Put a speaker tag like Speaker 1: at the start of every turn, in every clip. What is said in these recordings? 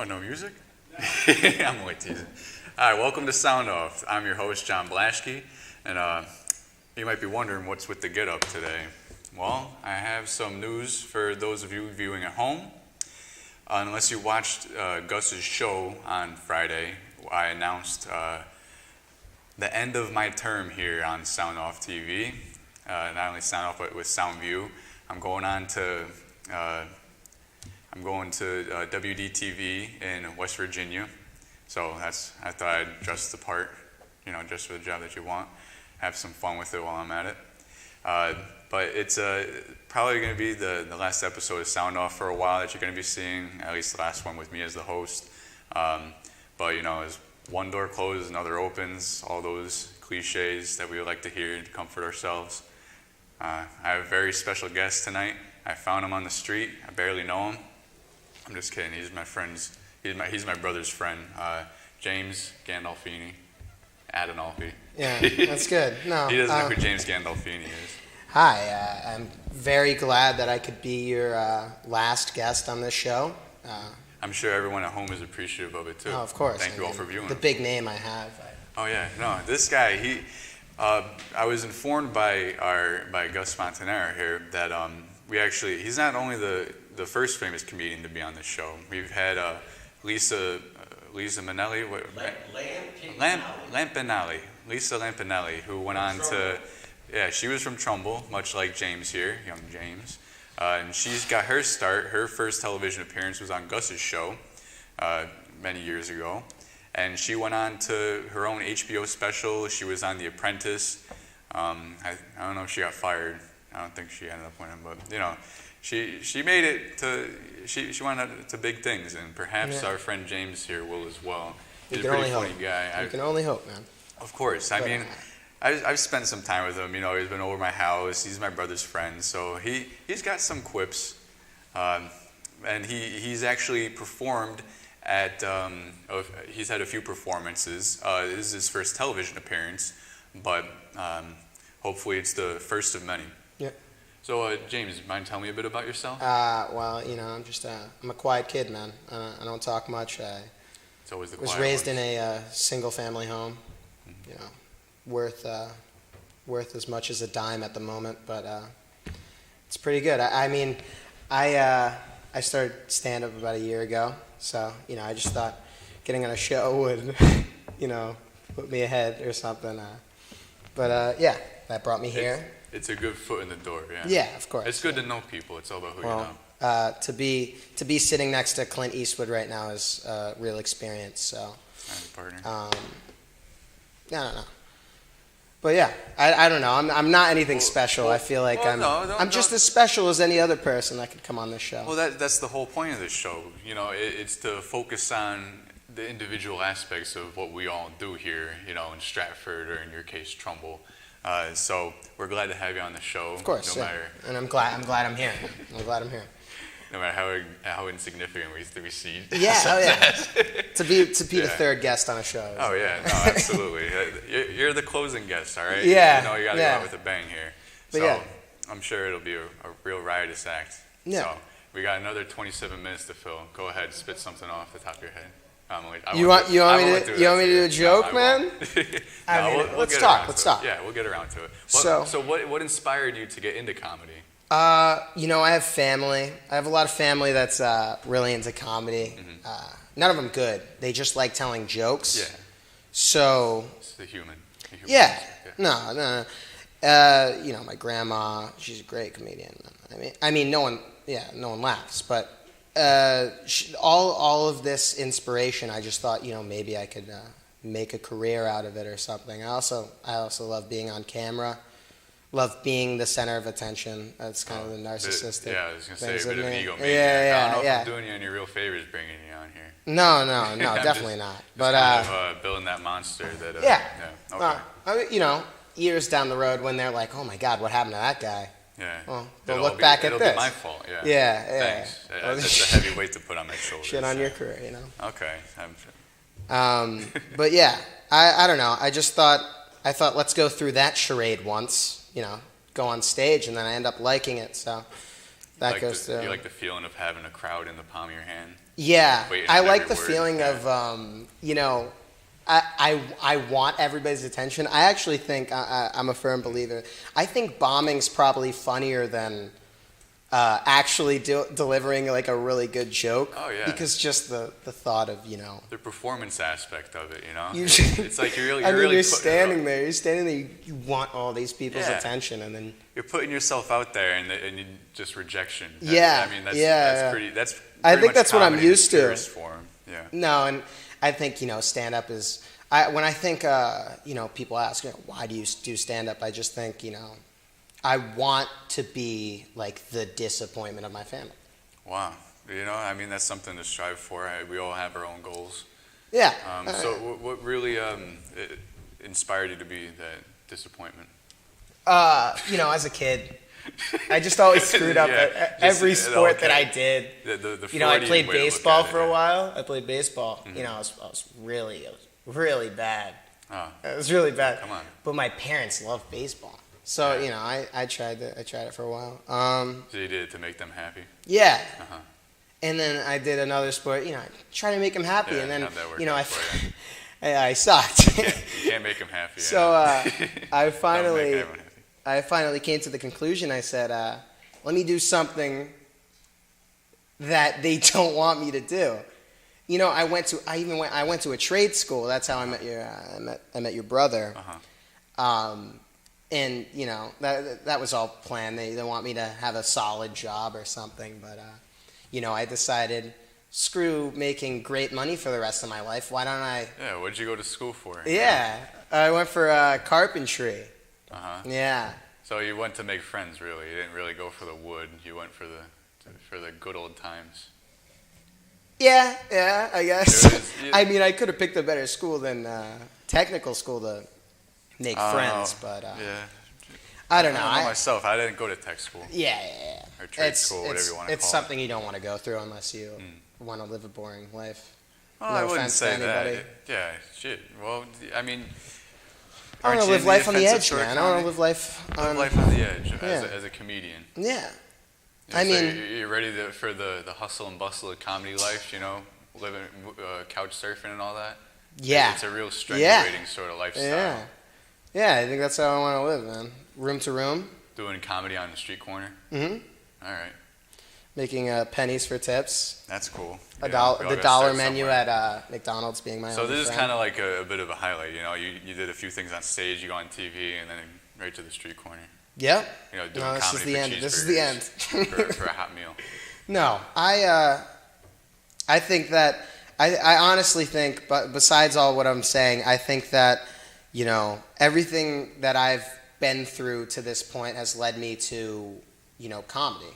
Speaker 1: What, no music? I'm only teasing. All right, welcome to Sound Off. I'm your host, John Blaschke, and you might be wondering what's with the get up today. Well, I have some news for those of you viewing at home. Unless you watched Gus's show on Friday, I announced the end of my term here on Sound Off TV. Not only Sound Off, but with SoundView. I'm going to WDTV in West Virginia. So I thought I'd dress the part, just for the job that you want. Have some fun with it while I'm at it. But it's probably going to be the last episode of Sound Off for a while that you're going to be seeing, at least the last one with me as the host. But as one door closes, another opens, all those cliches that we would like to hear to comfort ourselves. I have a very special guest tonight. I found him on the street. I barely know him. I'm just kidding. He's my friend's. He's my brother's friend, James Gandolfini. Adinolfi.
Speaker 2: Yeah, that's good. No,
Speaker 1: he doesn't know who James Gandolfini is.
Speaker 2: Hi, I'm very glad that I could be your last guest on this show.
Speaker 1: I'm sure everyone at home is appreciative of it too.
Speaker 2: Oh, of course.
Speaker 1: Thank you all for viewing.
Speaker 2: The big name I have.
Speaker 1: Oh yeah, no, this guy. I was informed by Gus Fontanera here that he's not only the first famous comedian to be on this show. We've had Lisa Minnelli, Lampanelli, Lisa Lampanelli, who went on to, she was from Trumbull, much like James here, young James, and she's got her start. Her first television appearance was on Gus's show many years ago, and she went on to her own HBO special. She was on The Apprentice. I don't know if she got fired. I don't think she ended up winning, but she made it to she went out to big things, and perhaps our friend James here will as well. He's a pretty funny guy.
Speaker 2: You can only hope, man.
Speaker 1: Of course. I mean, I've spent some time with him. He's been over my house. He's my brother's friend, so he's got some quips, and he's actually performed at. He's had a few performances. This is his first television appearance, but hopefully it's the first of many.
Speaker 2: Yeah.
Speaker 1: So, James, mind telling me a bit about yourself?
Speaker 2: Well, I'm a quiet kid, man. I don't talk much.
Speaker 1: It's always the
Speaker 2: was
Speaker 1: quiet
Speaker 2: raised
Speaker 1: ones.
Speaker 2: in a single-family home, worth as much as a dime at the moment, but it's pretty good. I started stand-up about a year ago, so I just thought getting on a show would, put me ahead or something. But that brought me here.
Speaker 1: It's a good foot in the door, yeah.
Speaker 2: Yeah, of course.
Speaker 1: It's good to know people. It's all about who you know.
Speaker 2: To be sitting next to Clint Eastwood right now is a real experience. So.
Speaker 1: Partner.
Speaker 2: I don't know. But yeah, I don't know. I'm not anything special. I feel like I'm just as special as any other person that could come on this show.
Speaker 1: Well, that's the whole point of this show. It's to focus on the individual aspects of what we all do here, in Stratford, or in your case, Trumbull. So we're glad to have you on the show.
Speaker 2: Of course, and I'm glad I'm here. I'm glad I'm here.
Speaker 1: No matter how insignificant we see.
Speaker 2: Yeah, to be the third guest on a show.
Speaker 1: Oh yeah, no, absolutely. You're the closing guest, all right?
Speaker 2: Yeah.
Speaker 1: You got to go out with a bang here.
Speaker 2: But
Speaker 1: so I'm sure it'll be a real riotous act.
Speaker 2: Yeah.
Speaker 1: So we got another 27 minutes to fill. Go ahead, spit something off the top of your head.
Speaker 2: You want me to do a joke, man? Let's talk.
Speaker 1: Yeah, we'll get around to it. So what inspired you to get into comedy?
Speaker 2: I have family. I have a lot of family that's really into comedy. Mm-hmm. None of them good. They just like telling jokes.
Speaker 1: Yeah.
Speaker 2: So.
Speaker 1: It's the human.
Speaker 2: Yeah. No. My grandma, she's a great comedian. I mean, no one laughs, but. All of this inspiration, I just thought, maybe I could make a career out of it or something. I also love being on camera, love being the center of attention. That's kind of the narcissistic.
Speaker 1: I was gonna say a bit of ego.
Speaker 2: Yeah.
Speaker 1: I don't know if I'm doing you any real favors bringing you on here.
Speaker 2: No, definitely not. But
Speaker 1: kind of, building that monster.
Speaker 2: Okay. Years down the road when they're like, oh my God, what happened to that guy?
Speaker 1: Yeah.
Speaker 2: Well, look back at this.
Speaker 1: It'll be my fault, yeah.
Speaker 2: Yeah.
Speaker 1: Thanks. That's a heavy weight to put on my shoulders.
Speaker 2: Shit on your career,
Speaker 1: Okay.
Speaker 2: But yeah, I don't know. I thought let's go through that charade once, go on stage, and then I end up liking it. So that
Speaker 1: like
Speaker 2: goes through.
Speaker 1: you like the feeling of having a crowd in the palm of your hand.
Speaker 2: Yeah,
Speaker 1: Waiting
Speaker 2: I
Speaker 1: on
Speaker 2: like
Speaker 1: every
Speaker 2: the
Speaker 1: word,
Speaker 2: feeling
Speaker 1: yeah.
Speaker 2: of, you know, I want everybody's attention. I actually think I'm a firm believer. I think bombing's probably funnier than actually delivering like a really good joke.
Speaker 1: Oh, yeah.
Speaker 2: Because just the thought of,
Speaker 1: The performance aspect of it, you know.
Speaker 2: you,
Speaker 1: It's like you're really,
Speaker 2: I mean, you're
Speaker 1: putting
Speaker 2: standing there. You're standing there. You want all these people's
Speaker 1: Yeah.
Speaker 2: attention, and then
Speaker 1: You're putting yourself out there, and you just rejection.
Speaker 2: Yeah,
Speaker 1: I mean, that's
Speaker 2: yeah,
Speaker 1: that's
Speaker 2: yeah.
Speaker 1: pretty. That's
Speaker 2: I
Speaker 1: pretty
Speaker 2: think
Speaker 1: much
Speaker 2: that's what I'm
Speaker 1: comedy in
Speaker 2: used
Speaker 1: its
Speaker 2: to.
Speaker 1: purest form. Yeah.
Speaker 2: no, and I think stand up is. When I think people ask why do you do stand up, I just think I want to be like the disappointment of my family.
Speaker 1: Wow. I mean, that's something to strive for. We all have our own goals.
Speaker 2: Yeah.
Speaker 1: So, what really inspired you to be that disappointment?
Speaker 2: As a kid, I just always screwed up
Speaker 1: Yeah,
Speaker 2: at
Speaker 1: just-
Speaker 2: every sport that
Speaker 1: okay.
Speaker 2: I did.
Speaker 1: The
Speaker 2: I
Speaker 1: Freudian
Speaker 2: played
Speaker 1: way to look
Speaker 2: baseball
Speaker 1: at it,
Speaker 2: for a
Speaker 1: yeah.
Speaker 2: while. I played baseball. I was really bad.
Speaker 1: Oh,
Speaker 2: It was really bad.
Speaker 1: Come on.
Speaker 2: But my parents love baseball, so
Speaker 1: Yeah.
Speaker 2: I tried it for a while.
Speaker 1: so you did it to make them happy.
Speaker 2: Yeah.
Speaker 1: Uh-huh.
Speaker 2: And then I did another sport, try to make them happy.
Speaker 1: Yeah,
Speaker 2: and then,
Speaker 1: how'd that work
Speaker 2: I,
Speaker 1: out for you?
Speaker 2: I sucked.
Speaker 1: You can't make them happy.
Speaker 2: So
Speaker 1: yeah.
Speaker 2: I
Speaker 1: Don't make
Speaker 2: finally,
Speaker 1: everyone happy.
Speaker 2: I finally came to the conclusion. I said, let me do something that they don't want me to do. I went to a trade school. That's how I met I met your brother.
Speaker 1: Uh-huh.
Speaker 2: And that was all planned. They want me to have a solid job or something, but I decided, screw making great money for the rest of my life. Why don't I?
Speaker 1: Yeah. What'd you go to school for?
Speaker 2: Yeah, I went for carpentry.
Speaker 1: Uh-huh.
Speaker 2: Yeah,
Speaker 1: So you went to make friends, really. You didn't really go for the wood. You went for the good old times.
Speaker 2: yeah, I guess.
Speaker 1: It was-
Speaker 2: I mean, I could have picked a better school than technical school to make friends, but
Speaker 1: Yeah.
Speaker 2: I don't know.
Speaker 1: I don't know myself. I didn't go to tech school.
Speaker 2: Yeah.
Speaker 1: Or trade school, whatever you want to
Speaker 2: It's
Speaker 1: call it.
Speaker 2: something you don't want to go through unless you want to live a boring life.
Speaker 1: Well,
Speaker 2: No
Speaker 1: I wouldn't
Speaker 2: offense to
Speaker 1: say that.
Speaker 2: anybody.
Speaker 1: Yeah, shit. Well, I mean,
Speaker 2: I want
Speaker 1: aren't
Speaker 2: to
Speaker 1: you
Speaker 2: live
Speaker 1: in
Speaker 2: life on the
Speaker 1: offensive
Speaker 2: edge,
Speaker 1: sort of
Speaker 2: man. I want to
Speaker 1: comedy?
Speaker 2: live life
Speaker 1: Live
Speaker 2: on.
Speaker 1: life on the edge
Speaker 2: Yeah.
Speaker 1: as a comedian.
Speaker 2: Yeah.
Speaker 1: You
Speaker 2: I
Speaker 1: know, so
Speaker 2: mean-
Speaker 1: you're ready for the hustle and bustle of comedy life, living couch surfing and all that.
Speaker 2: Yeah.
Speaker 1: It's a real strenuating sort of lifestyle.
Speaker 2: Yeah. Yeah, I think that's how I want to live, man. Room to room.
Speaker 1: Doing comedy on the street corner.
Speaker 2: Mm-hmm.
Speaker 1: All right,
Speaker 2: Making pennies for tips.
Speaker 1: that's cool.
Speaker 2: The
Speaker 1: We all
Speaker 2: dollar
Speaker 1: gotta start
Speaker 2: menu
Speaker 1: somewhere.
Speaker 2: at McDonald's being my
Speaker 1: So
Speaker 2: only
Speaker 1: this is
Speaker 2: friend.
Speaker 1: kind of like a bit of a highlight. You did a few things on stage. You go on TV, and then right to the street corner.
Speaker 2: Yep.
Speaker 1: Doing
Speaker 2: No, this is
Speaker 1: comedy
Speaker 2: the
Speaker 1: for
Speaker 2: end. This is the end.
Speaker 1: cheeseburgers for a hot meal.
Speaker 2: No, I think that I honestly think, but besides all what I'm saying, I think that everything that I've been through to this point has led me to comedy.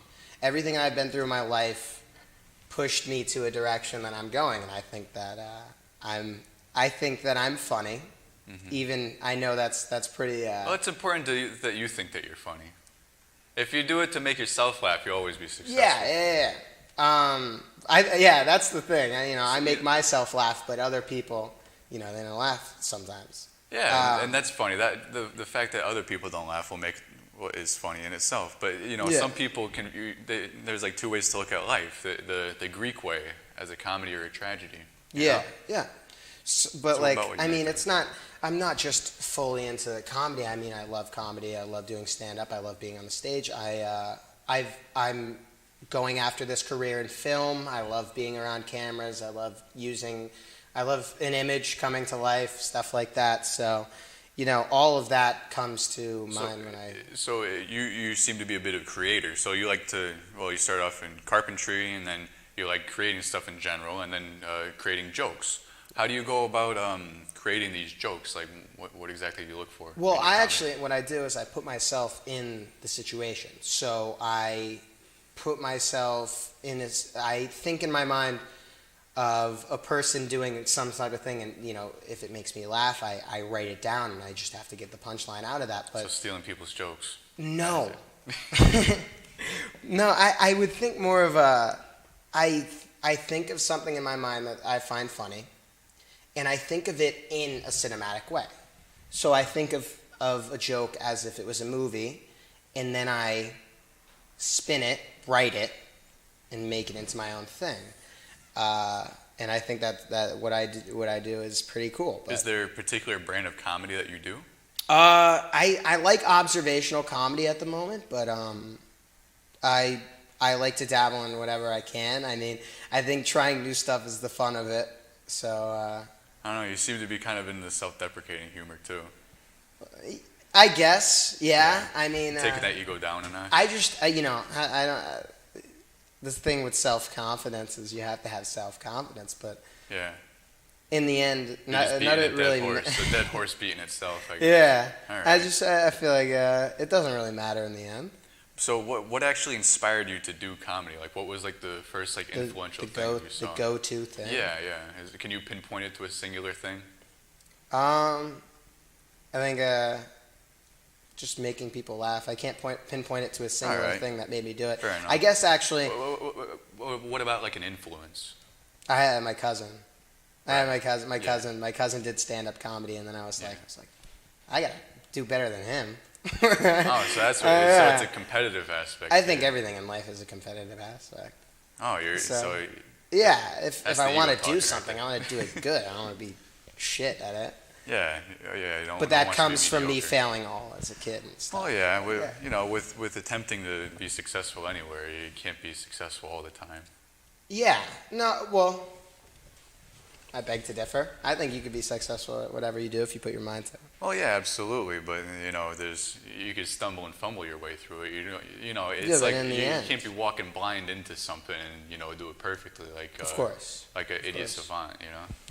Speaker 2: Everything I've been through in my life pushed me to a direction that I'm going, and I think that I'm funny. Even I know that's pretty.
Speaker 1: Well, it's important that you think that you're funny. If you do it to make yourself laugh, you'll always be successful.
Speaker 2: Yeah. That's the thing. I make myself laugh, but other people, they don't laugh sometimes.
Speaker 1: Yeah, and that's funny. That the fact that other people don't laugh will make what is funny in itself. But some people there's like two ways to look at life: the Greek way as a comedy or a tragedy. you know?
Speaker 2: Yeah. But
Speaker 1: It's all
Speaker 2: like,
Speaker 1: about what you
Speaker 2: I mean,
Speaker 1: make
Speaker 2: it's not. I'm not just fully into comedy. I mean, I love comedy. I love doing stand up. I love being on the stage. I'm going after this career in film. I love being around cameras. I love an image coming to life, stuff like that. So, all of that comes to mind when I.
Speaker 1: So you seem to be a bit of a creator. So you like to you start off in carpentry, and then you like creating stuff in general, and then creating jokes. How do you go about creating these jokes? Like, what exactly do you look for?
Speaker 2: Well,
Speaker 1: in your comedy?
Speaker 2: what I do is I put myself in the situation. So I put myself in this. I think in my mind of a person doing some type of thing, and if it makes me laugh, I write it down, and I just have to get the punchline out of that. But
Speaker 1: So stealing people's jokes.
Speaker 2: no, no, I would think more of I think of something in my mind that I find funny, and I think of it in a cinematic way. So I think of a joke as if it was a movie, and then I spin it, write it, and make it into my own thing. And I think that what I do is pretty cool. But,
Speaker 1: Is there a particular brand of comedy that you do?
Speaker 2: I like observational comedy at the moment, but I like to dabble in whatever I can. I mean, I think trying new stuff is the fun of it. So
Speaker 1: I don't know. You seem to be kind of into the self-deprecating humor too.
Speaker 2: I guess, yeah.
Speaker 1: Yeah.
Speaker 2: I mean,
Speaker 1: Taking that ego down a notch.
Speaker 2: I just I don't. The thing with self-confidence is you have to have self-confidence, but
Speaker 1: Yeah.
Speaker 2: in the end,
Speaker 1: You're
Speaker 2: not
Speaker 1: just beating
Speaker 2: it
Speaker 1: a
Speaker 2: really.
Speaker 1: dead horse. The dead horse beating itself. I guess.
Speaker 2: Yeah,
Speaker 1: All right.
Speaker 2: I feel like it doesn't really matter in the end.
Speaker 1: So what actually inspired you to do comedy? Like what was like the first like influential thing you saw?
Speaker 2: The go-to thing.
Speaker 1: Yeah, yeah. Can you pinpoint it to a singular thing?
Speaker 2: I think just making people laugh. I can't pinpoint it to a singular
Speaker 1: Alright.
Speaker 2: thing that made me do it.
Speaker 1: Fair enough.
Speaker 2: I guess actually,
Speaker 1: What about like an influence?
Speaker 2: I had my cousin. I had my cousin. My
Speaker 1: Yeah.
Speaker 2: cousin. My cousin did stand-up comedy, and then I was
Speaker 1: Yeah.
Speaker 2: like, I gotta do better than him.
Speaker 1: Oh, so that's what
Speaker 2: Yeah.
Speaker 1: so it's a competitive aspect.
Speaker 2: I think
Speaker 1: there.
Speaker 2: everything in life is a competitive aspect.
Speaker 1: Oh, you're
Speaker 2: So-
Speaker 1: so.
Speaker 2: Yeah, if
Speaker 1: That's
Speaker 2: I
Speaker 1: the
Speaker 2: want
Speaker 1: ego
Speaker 2: to
Speaker 1: talking
Speaker 2: do
Speaker 1: right
Speaker 2: something,
Speaker 1: there.
Speaker 2: I want to do it good. I don't want to be shit at it.
Speaker 1: Yeah, yeah. You don't,
Speaker 2: But
Speaker 1: no
Speaker 2: that
Speaker 1: one wants to be
Speaker 2: comes from me
Speaker 1: mediocre.
Speaker 2: failing all as a kid and stuff.
Speaker 1: Oh yeah,
Speaker 2: Yeah.
Speaker 1: you know, with attempting to be successful anywhere, you can't be successful all the time.
Speaker 2: Yeah. No. Well, I beg to differ. I think you could be successful at whatever you do if you put your mind to it.
Speaker 1: Well, yeah, absolutely. But you know, you could stumble and fumble your way through it. You know, it's
Speaker 2: but
Speaker 1: like
Speaker 2: in the
Speaker 1: you
Speaker 2: end-
Speaker 1: can't be walking blind into something and do it perfectly like
Speaker 2: Of course.
Speaker 1: like an idiot
Speaker 2: course.
Speaker 1: savant.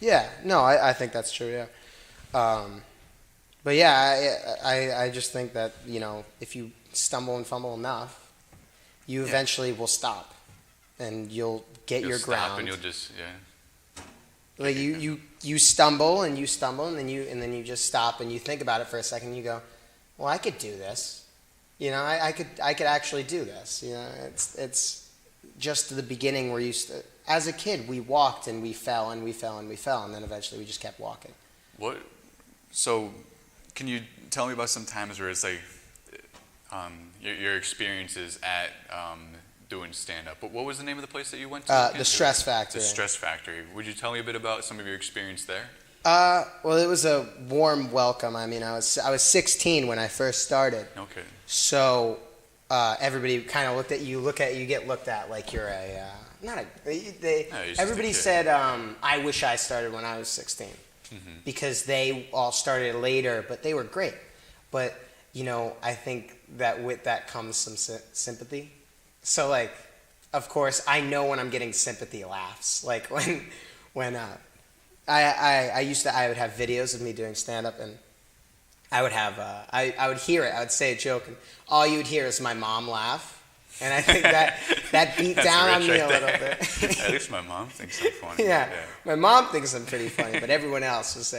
Speaker 2: Yeah. No, I think that's true. Yeah. But yeah, I just think that if you stumble and fumble enough, you
Speaker 1: Yeah.
Speaker 2: eventually will stop, and you'll get
Speaker 1: You'll
Speaker 2: your
Speaker 1: stop
Speaker 2: ground.
Speaker 1: and you'll just
Speaker 2: Like you stumble and you stumble and then you just stop and you think about it for a second and you go, well, I could do this. I could actually do this. It's just the beginning where as a kid we walked and we fell and we fell and we fell and then eventually we just kept walking.
Speaker 1: What? So, can you tell me about some times where it's like your experiences at doing stand-up? But what was the name of the place that you went to? again?
Speaker 2: The Stress Factory.
Speaker 1: The Stress Factory. Would you tell me a bit about some of your experience there?
Speaker 2: Well, it was a warm welcome. I mean, I was 16 when I first started,
Speaker 1: Okay.
Speaker 2: so everybody kind of looked at you. You get looked at like you're a not a. They
Speaker 1: No, you're just
Speaker 2: everybody
Speaker 1: a kid.
Speaker 2: said, "I wish I started when I was 16," because they all started later, but they were great. But I think that with that comes some sympathy. So like, of course, I know when I'm getting sympathy laughs. Like when I would have videos of me doing stand up and I would have I would hear it. I would say a joke and all you would hear is my mom laugh. And I think that beat
Speaker 1: That's
Speaker 2: down on
Speaker 1: rich
Speaker 2: me
Speaker 1: right
Speaker 2: a little
Speaker 1: there.
Speaker 2: bit.
Speaker 1: At least my mom thinks I'm funny.
Speaker 2: Yeah, my mom thinks I'm pretty funny, but everyone else was.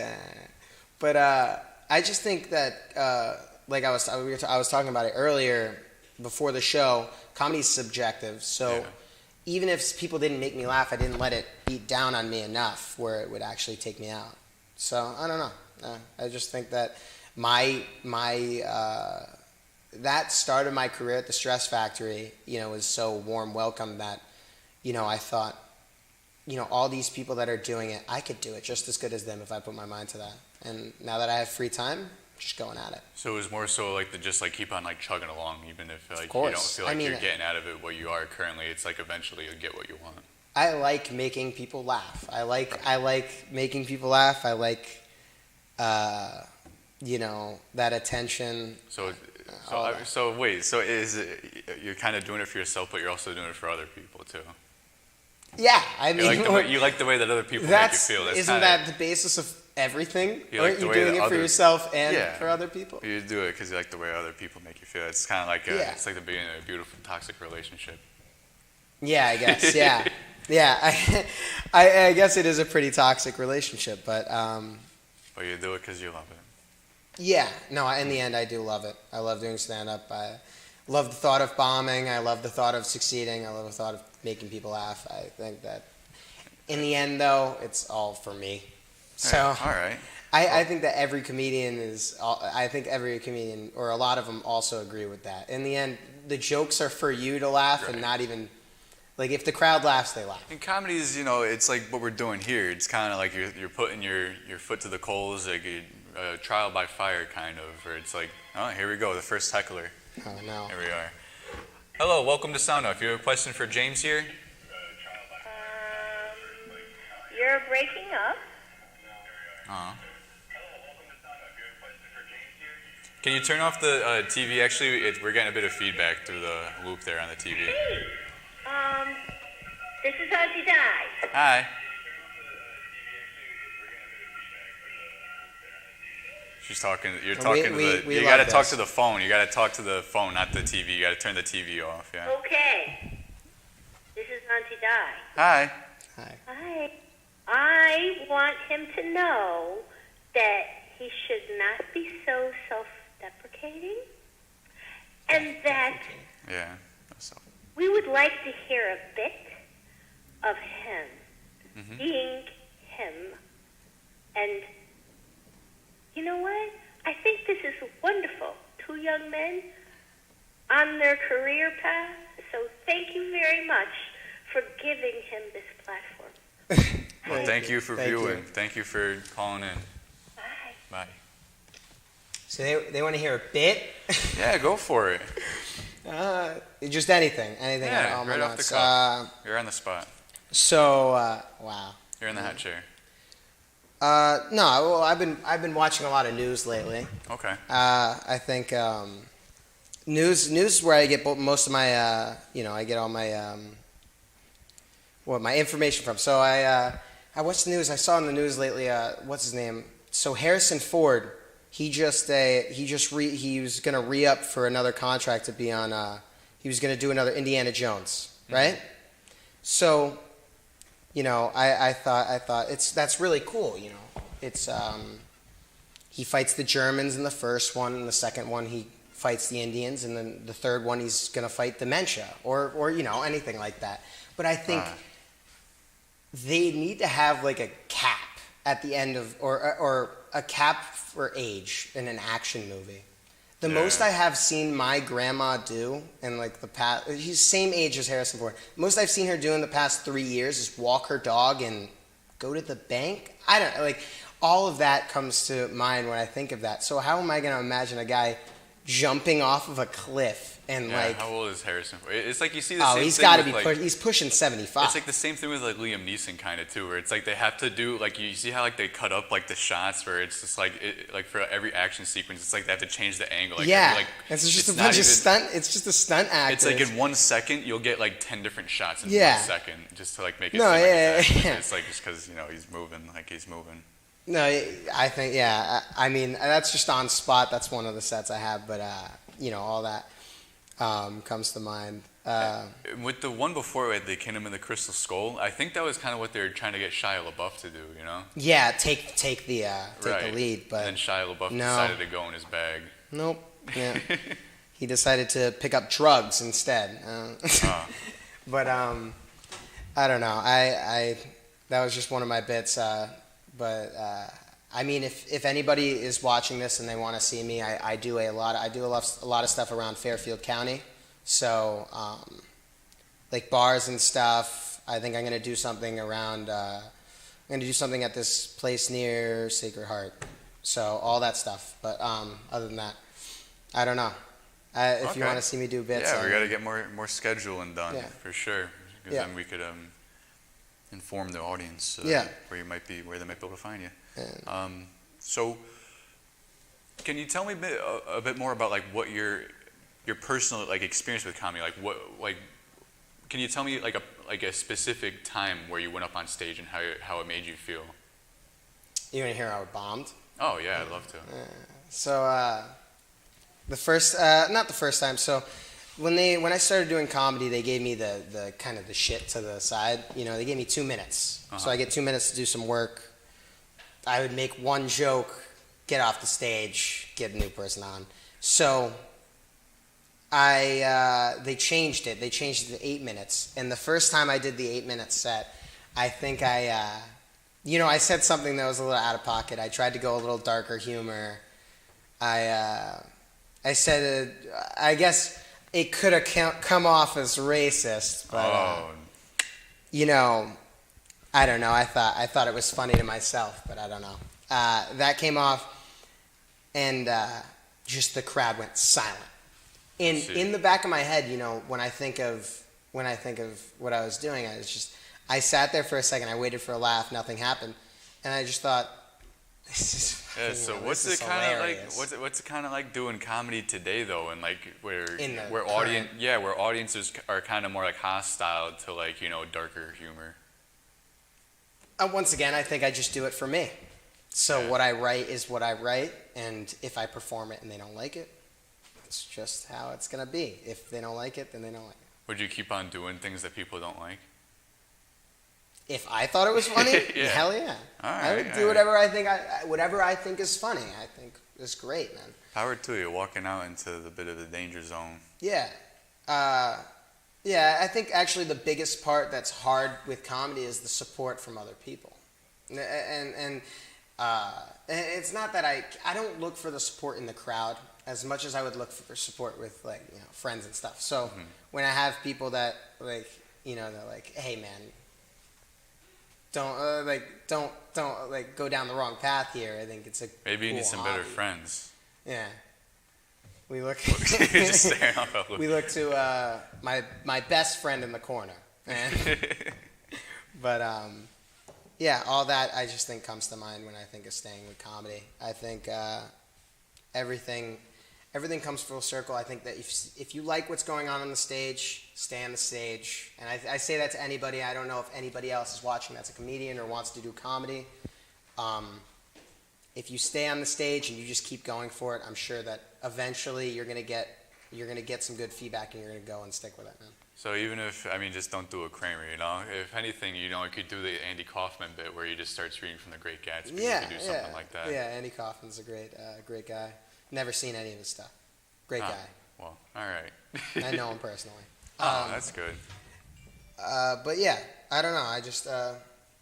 Speaker 2: But I just think that, like I was talking about it earlier before the show. Comedy's subjective, so
Speaker 1: Yeah.
Speaker 2: even if people didn't make me laugh, I didn't let it beat down on me enough where it would actually take me out. So I don't know. I just think that my that start of my career at the Stress Factory, was so warm welcome that, I thought, all these people that are doing it, I could do it just as good as them if I put my mind to that. And now that I have free time, just going at it.
Speaker 1: So it was more so like just like keep on like chugging along, even if like you don't
Speaker 2: course.
Speaker 1: feel
Speaker 2: I
Speaker 1: like
Speaker 2: mean,
Speaker 1: you're getting out of it what you are currently. It's like eventually you'll get what you want.
Speaker 2: I like making people laugh. I like making people laugh. I like, that attention.
Speaker 1: So wait, so is it, you're kind of doing it for yourself, but you're also doing it for other people too.
Speaker 2: Yeah, I mean,
Speaker 1: You like the way that other people make you feel. That's
Speaker 2: isn't
Speaker 1: kinda,
Speaker 2: that the basis of everything?
Speaker 1: You like
Speaker 2: Aren't
Speaker 1: the
Speaker 2: you
Speaker 1: way
Speaker 2: doing
Speaker 1: that
Speaker 2: it for
Speaker 1: others-
Speaker 2: yourself and
Speaker 1: Yeah.
Speaker 2: for other people?
Speaker 1: You do it because you like the way other people make you feel. It's kind of like
Speaker 2: Yeah.
Speaker 1: it's like the beginning of a beautiful toxic relationship.
Speaker 2: Yeah, I guess. Yeah, yeah. I guess it is a pretty toxic relationship, but
Speaker 1: But you do it because you love it.
Speaker 2: yeah. No, in the end, I do love it. I love doing stand up. I love the thought of bombing. I love the thought of succeeding. I love the thought of making people laugh. I think that in the end, though, it's all for me. So.
Speaker 1: Yeah, all right.
Speaker 2: I think that every comedian or a lot of them also agree with that. In the end, the jokes are for you to laugh and
Speaker 1: Right.
Speaker 2: not even like if the crowd laughs, they laugh.
Speaker 1: In comedies, it's like what we're doing here. It's kind of like you're putting your foot to the coals, like a trial by fire, kind of. Or it's like, oh, here we go, the first heckler.
Speaker 2: Oh no.
Speaker 1: Here we are. Hello, welcome to Sound Off. You have a question for James here?
Speaker 3: You're breaking up.
Speaker 1: Uh-huh. Can you turn off the TV? Actually, we're getting a bit of feedback through the loop there on the TV.
Speaker 3: Hey, this is Auntie Di.
Speaker 1: Hi. She's talking. You're talking to the.
Speaker 2: we
Speaker 1: You
Speaker 2: love
Speaker 1: got to talk
Speaker 2: this.
Speaker 1: to the phone. You got to talk to the phone, not the TV. You got to turn the TV off. Yeah.
Speaker 3: Okay. This is Auntie Di.
Speaker 1: Hi.
Speaker 2: Hi.
Speaker 3: Hi. I want him to know that he should not be so self-deprecating, and that
Speaker 1: Yeah. So,
Speaker 3: we would like to hear a bit of him being him. And you know what? I think this is wonderful. Two young men on their career path. So thank you very much for giving him this platform.
Speaker 1: well, thank you for
Speaker 2: Thank
Speaker 1: viewing.
Speaker 2: you.
Speaker 1: Thank you for calling in.
Speaker 3: Bye.
Speaker 1: Bye.
Speaker 2: So they want to hear a bit.
Speaker 1: Yeah, go for it.
Speaker 2: Just anything.
Speaker 1: Yeah,
Speaker 2: on
Speaker 1: right
Speaker 2: my
Speaker 1: off the
Speaker 2: notes.
Speaker 1: cuff. You're on the spot.
Speaker 2: Wow.
Speaker 1: You're in the hot chair.
Speaker 2: No, well, I've been watching a lot of news lately.
Speaker 1: Okay.
Speaker 2: I think news is where I get most of my I get all my my information from. So I watched the news. I saw in the news lately. What's his name? So Harrison Ford. He was gonna re-up for another contract to be on. He was gonna do another Indiana Jones, right? So, I thought that's really cool. It's he fights the Germans in the first one, and the second one he fights the Indians, and then the third one he's gonna fight dementia or anything like that. But I think they need to have like a cap at the end of or a cap for age in an action movie. The most I have seen my grandma do in like the past, she's same age as Harrison Ford. Most I've seen her do in the past 3 years is walk her dog and go to the bank. I don't like all of that comes to mind when I think of that. So how am I going to imagine a guy jumping off of a cliff and
Speaker 1: Yeah.
Speaker 2: like?
Speaker 1: How old is Harrison Ford? It's like you see the
Speaker 2: Oh,
Speaker 1: same
Speaker 2: he's
Speaker 1: thing
Speaker 2: got to
Speaker 1: with,
Speaker 2: be.
Speaker 1: like,
Speaker 2: He's pushing 75.
Speaker 1: It's like the same thing with like Liam Neeson kind of too, where it's like they have to do like you see how like they cut up like the shots where it's just like like for every action sequence it's like they have to change the angle. Like,
Speaker 2: yeah,
Speaker 1: like
Speaker 2: it's just a
Speaker 1: not
Speaker 2: bunch of
Speaker 1: even-
Speaker 2: stunt. It's just a stunt actor.
Speaker 1: It's like in 1 second you'll get like 10 different shots in
Speaker 2: Yeah.
Speaker 1: 1 second just to like make it.
Speaker 2: No,
Speaker 1: seem like
Speaker 2: yeah,
Speaker 1: it's action.
Speaker 2: yeah.
Speaker 1: It's like just because he's moving like he's moving.
Speaker 2: No, I think I mean that's just on spot. That's one of the sets I have, but all that comes to mind.
Speaker 1: With the one before with the Kingdom of the Crystal Skull, I think that was kind of what they were trying to get Shia LaBeouf to do,
Speaker 2: Yeah, take the
Speaker 1: Right.
Speaker 2: lead, but
Speaker 1: and then Shia LaBeouf
Speaker 2: no.
Speaker 1: decided to go in his bag.
Speaker 2: nope. Yeah, he decided to pick up drugs instead. But I don't know. I that was just one of my bits. But I mean, if anybody is watching this and they want to see me, I do a lot of stuff around Fairfield County. So like bars and stuff. I think I'm gonna do something around. I'm gonna do something at this place near Sacred Heart. So all that stuff. But other than that, I don't know. If you
Speaker 1: Okay.
Speaker 2: want to see me do bits,
Speaker 1: Yeah, we got to get more scheduling done
Speaker 2: Yeah.
Speaker 1: for sure. Because
Speaker 2: Yeah.
Speaker 1: then we could inform the audience
Speaker 2: Yeah.
Speaker 1: where they might be able to find you.
Speaker 2: And-
Speaker 1: So, can you tell me a bit more about like what your personal like experience with comedy? Like what like can you tell me like a specific time where you went up on stage and how it made you feel?
Speaker 2: You want to hear how I bombed?
Speaker 1: Oh yeah, I'd love to.
Speaker 2: So the first, not the first time. So when I started doing comedy, they gave me the kind of the shit to the side. They gave me 2 minutes. So I get 2 minutes to do some work. I would make one joke, get off the stage, get a new person on. So they changed it. They changed it to 8 minutes. And the first time I did the 8-minute set, I think I said something that was a little out of pocket. I tried to go a little darker humor. I said, I guess it could have come off as racist, but
Speaker 1: Oh,
Speaker 2: you know, I don't know. I thought it was funny to myself, but I don't know. That came off, and just the crowd went silent. In the back of my head, you know, when I think of what I was doing, I sat there for a second. I waited for a laugh. Nothing happened, and I just thought, this is
Speaker 1: yeah. So what's it kind of like? What's it kind of like doing comedy today, though, and like where audiences are kind of more like hostile to like, you know, darker humor.
Speaker 2: Once again, I think I just do it for me. So
Speaker 1: Yeah.
Speaker 2: what I write is what I write, and if I perform it and they don't like it, that's just how it's gonna be. If they don't like it, then they don't like it.
Speaker 1: Would you keep on doing things that people don't like?
Speaker 2: If I thought it was funny,
Speaker 1: Yeah.
Speaker 2: hell yeah.
Speaker 1: All
Speaker 2: I would
Speaker 1: right,
Speaker 2: do
Speaker 1: all
Speaker 2: whatever I think is funny. I think it's great, man.
Speaker 1: Power to you, walking out into the bit of the danger zone.
Speaker 2: Yeah. Yeah, I think actually the biggest part that's hard with comedy is the support from other people. And it's not that I don't look for the support in the crowd as much as I would look for support with, like, you know, friends and stuff. So when I have people that, like, you know, they're like, hey man, don't go down the wrong path here. I think it's a
Speaker 1: Maybe you
Speaker 2: cool
Speaker 1: need some better
Speaker 2: hobby.
Speaker 1: friends.
Speaker 2: Yeah. We look.
Speaker 1: Just staring off a
Speaker 2: We look to my best friend in the corner, and, but yeah, all that I just think comes to mind when I think of staying with comedy. I think everything comes full circle. I think that if you like what's going on the stage, stay on the stage. And I say that to anybody. I don't know if anybody else is watching that's a comedian or wants to do comedy. If you stay on the stage and you just keep going for it, I'm sure that eventually you're gonna get some good feedback and you're gonna go and stick with it, man.
Speaker 1: So even if, I mean, just don't do a Kramer, you know? If anything, you know, you could do the Andy Kaufman bit where you just start reading from the Great Gatsby.
Speaker 2: Yeah,
Speaker 1: You could do something like that.
Speaker 2: Yeah, Andy Kaufman's a great guy. Never seen any of his stuff. Great
Speaker 1: Ah,
Speaker 2: guy.
Speaker 1: Well, all right.
Speaker 2: I know him personally.
Speaker 1: Oh, that's good.
Speaker 2: But yeah, I don't know. I just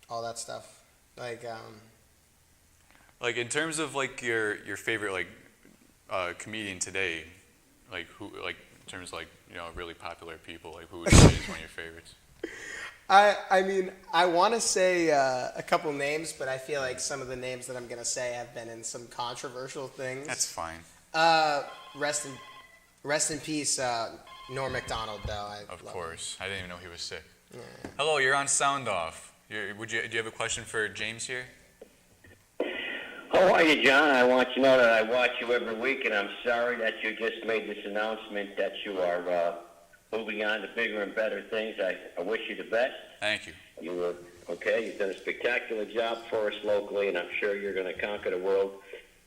Speaker 2: all that stuff.
Speaker 1: Like in terms of like your favorite like comedian today, like who, like in terms of like, you know, really popular people, like who would you say is one of your favorites?
Speaker 2: I mean, I want to say a couple names, but I feel like some of the names that I'm gonna say have been in some controversial things.
Speaker 1: That's fine.
Speaker 2: Rest in peace, Norm Macdonald. Though
Speaker 1: Of course. I didn't even know he was sick. Yeah. Hello, you're on Sound Off. Do you have a question for James here?
Speaker 4: How are you, John? I want you to know that I watch you every week, and I'm sorry that you just made this announcement that you are moving on to bigger and better things. I wish you the best.
Speaker 1: Thank you.
Speaker 4: You were okay. You've done a spectacular job for us locally, and I'm sure you're going to conquer the world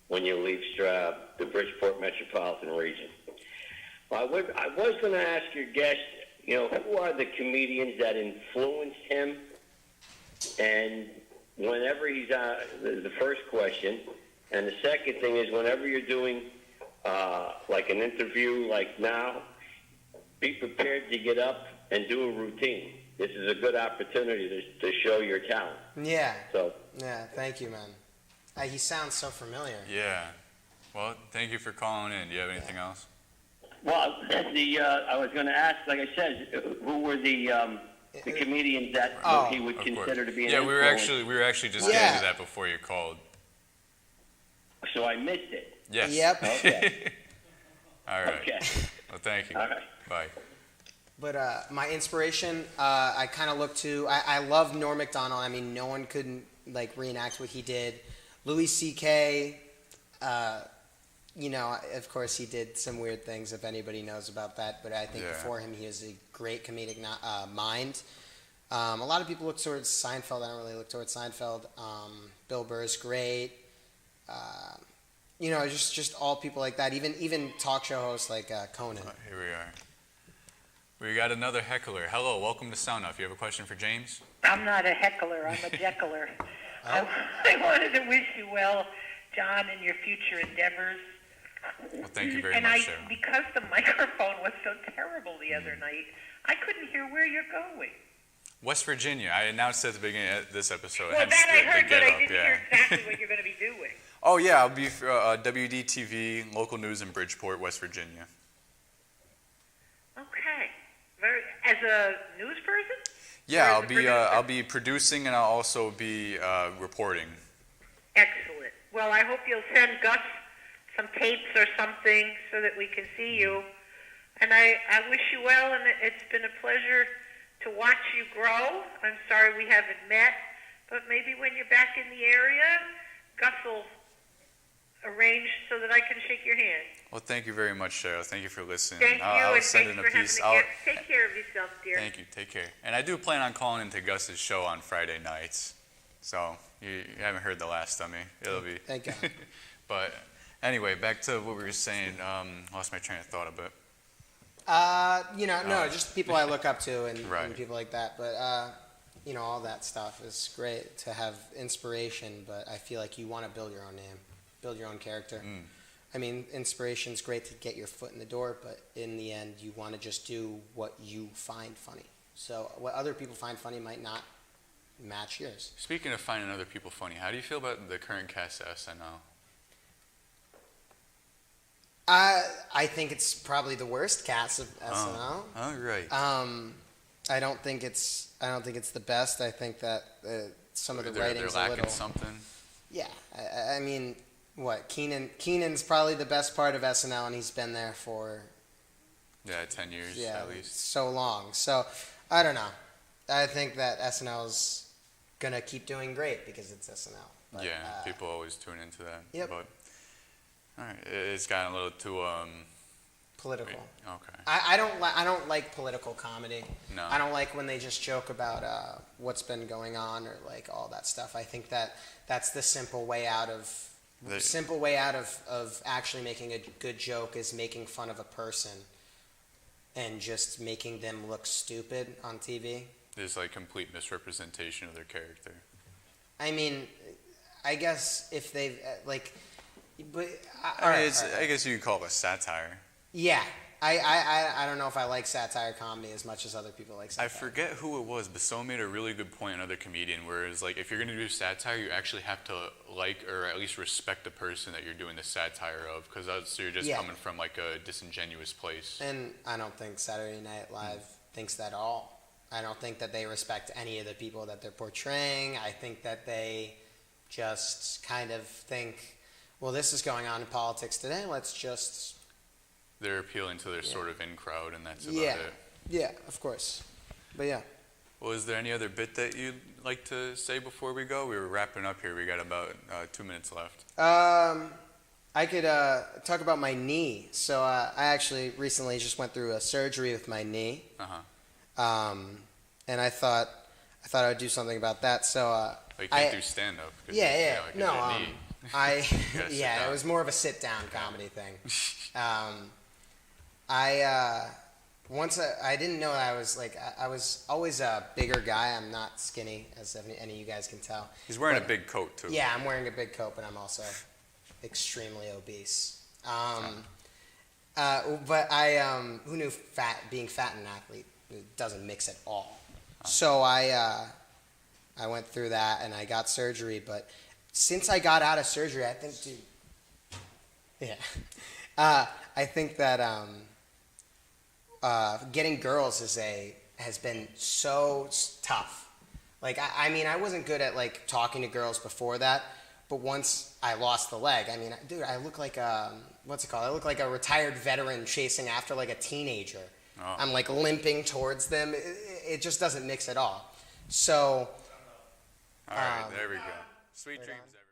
Speaker 4: when you leave the Bridgeport metropolitan region. Well, I was going to ask your guest, you know, who are the comedians that influenced him? And whenever he's on, the first question, and the second thing is whenever you're doing like an interview like now, be prepared to get up and do a routine. This is a good opportunity to show your talent.
Speaker 2: Yeah.
Speaker 4: So.
Speaker 2: Yeah. Thank you, man. He sounds so familiar.
Speaker 1: Yeah. Well, thank you for calling in. Do you have anything else?
Speaker 4: Well, I was going to ask, like I said, who were the comedians that he would consider to be an
Speaker 1: Yeah,
Speaker 4: influence?
Speaker 1: we were actually just
Speaker 2: Yeah.
Speaker 1: getting to that before you called.
Speaker 4: So I missed it.
Speaker 1: Yes.
Speaker 2: Yep.
Speaker 4: Okay.
Speaker 1: All right.
Speaker 4: Okay.
Speaker 1: Well, thank you.
Speaker 4: All right.
Speaker 1: Bye.
Speaker 2: But my inspiration, I kind of look to. I love Norm Macdonald. I mean, no one could like reenact what he did. Louis C.K. You know, of course, he did some weird things. If anybody knows about that, but I think
Speaker 1: Yeah.
Speaker 2: before him, he was a great comedic mind. A lot of people look towards Seinfeld. I don't really look towards Seinfeld. Bill Burr's great. You know, just all people like that. Even talk show hosts like Conan.
Speaker 1: Here we are. We got another heckler. Hello, welcome to Sound Off. You have a question for James?
Speaker 5: I'm not a heckler, I'm a deckler. I wanted to wish you well, John, in your future endeavors.
Speaker 1: Well, thank you very
Speaker 5: and
Speaker 1: much, sir.
Speaker 5: because the microphone was so terrible the other night, I couldn't hear where you're going.
Speaker 1: West Virginia. I announced at the beginning of this episode.
Speaker 5: Well,
Speaker 1: hence
Speaker 5: that I
Speaker 1: the
Speaker 5: heard,
Speaker 1: get
Speaker 5: but I
Speaker 1: up,
Speaker 5: didn't hear exactly what you're going to be doing.
Speaker 1: Oh, yeah, I'll be for WDTV, local news in Bridgeport, West Virginia.
Speaker 5: As a news person?
Speaker 1: Yeah,
Speaker 5: Or as a producer?
Speaker 1: I'll be producing and I'll also be reporting.
Speaker 5: Excellent. Well, I hope you'll send Gus some tapes or something so that we can see you. And I wish you well, and it's been a pleasure to watch you grow. I'm sorry we haven't met, but maybe when you're back in the area, Gus will arrange so that I can shake your hand.
Speaker 1: Well, thank you very much, Cheryl. Thank you for listening.
Speaker 5: Thank you,
Speaker 1: I'll
Speaker 5: and
Speaker 1: send
Speaker 5: thanks
Speaker 1: in
Speaker 5: for
Speaker 1: a
Speaker 5: having
Speaker 1: piece.
Speaker 5: me here. Take care of yourself, dear.
Speaker 1: Thank you. Take care. And I do plan on calling into Gus's show on Friday nights. So you haven't heard the last of me. It'll be.
Speaker 2: Thank God.
Speaker 1: But anyway, back to what we were saying. Lost my train of thought a bit.
Speaker 2: No, just people I look up to and
Speaker 1: Right.
Speaker 2: people like that. But all that stuff is great to have inspiration. But I feel like you want to build your own name, build your own character. I mean, inspiration's great to get your foot in the door, but in the end, you want to just do what you find funny. So what other people find funny might not match yours.
Speaker 1: Speaking of finding other people funny, how do you feel about the current cast of SNL?
Speaker 2: I think it's probably the worst cast of SNL.
Speaker 1: Oh, right.
Speaker 2: I don't think it's the best. I think that some of the
Speaker 1: they're
Speaker 2: writing's a
Speaker 1: lacking
Speaker 2: little.
Speaker 1: something.
Speaker 2: Yeah, I mean, what Keenan's probably the best part of SNL, and he's been there for
Speaker 1: 10 years at least.
Speaker 2: so long. So I don't know. I think that SNL's gonna keep doing great because it's SNL. But,
Speaker 1: Yeah, people always tune into that.
Speaker 2: Yep.
Speaker 1: But all right, it's gotten a little too
Speaker 2: political.
Speaker 1: Okay.
Speaker 2: I don't like political comedy.
Speaker 1: No.
Speaker 2: I don't like when they just joke about what's been going on or like all that stuff. I think that's the simple way out of actually making a good joke is making fun of a person and just making them look stupid on TV.
Speaker 1: There's like complete misrepresentation of their character.
Speaker 2: I mean, I guess if they've but
Speaker 1: I guess you could call it a satire.
Speaker 2: yeah. I don't know if I like satire comedy as much as other people like satire.
Speaker 1: I forget who it was, but someone made a really good point, another comedian, where it's like if you're going to do satire, you actually have to like or at least respect the person that you're doing the satire of, because you're just coming from like a disingenuous place.
Speaker 2: And I don't think Saturday Night Live thinks that at all. I don't think that they respect any of the people that they're portraying. I think that they just kind of think, well, this is going on in politics today. Let's just
Speaker 1: They're appealing to their sort of in crowd, and that's about
Speaker 2: yeah,
Speaker 1: it.
Speaker 2: yeah, of course. But yeah.
Speaker 1: Well, is there any other bit that you'd like to say before we go? We were wrapping up here. We got about 2 minutes left.
Speaker 2: I could talk about my knee. So I actually recently just went through a surgery with my knee. And I thought I would do something about that. So
Speaker 1: You can't do stand up.
Speaker 2: yeah.
Speaker 1: Like,
Speaker 2: No,
Speaker 1: your knee. sit
Speaker 2: yeah,
Speaker 1: down.
Speaker 2: it was more of a sit down comedy thing. I didn't know I was like I was always a bigger guy. I'm not skinny, as any of you guys can tell.
Speaker 1: He's wearing
Speaker 2: But-
Speaker 1: a big coat too.
Speaker 2: Yeah, I'm wearing a big coat, but I'm also extremely obese. But who knew being fat and an athlete doesn't mix at all. So I went through that and I got surgery. But since I got out of surgery, I think, I think that getting girls has been so tough. Like I mean, I wasn't good at like talking to girls before that. But once I lost the leg, I mean, dude, I look like what's it called? I look like a retired veteran chasing after like a teenager.
Speaker 1: Oh.
Speaker 2: I'm like limping towards them. It just doesn't mix at all. So.
Speaker 1: All right, there we go. Sweet dreams, everyone.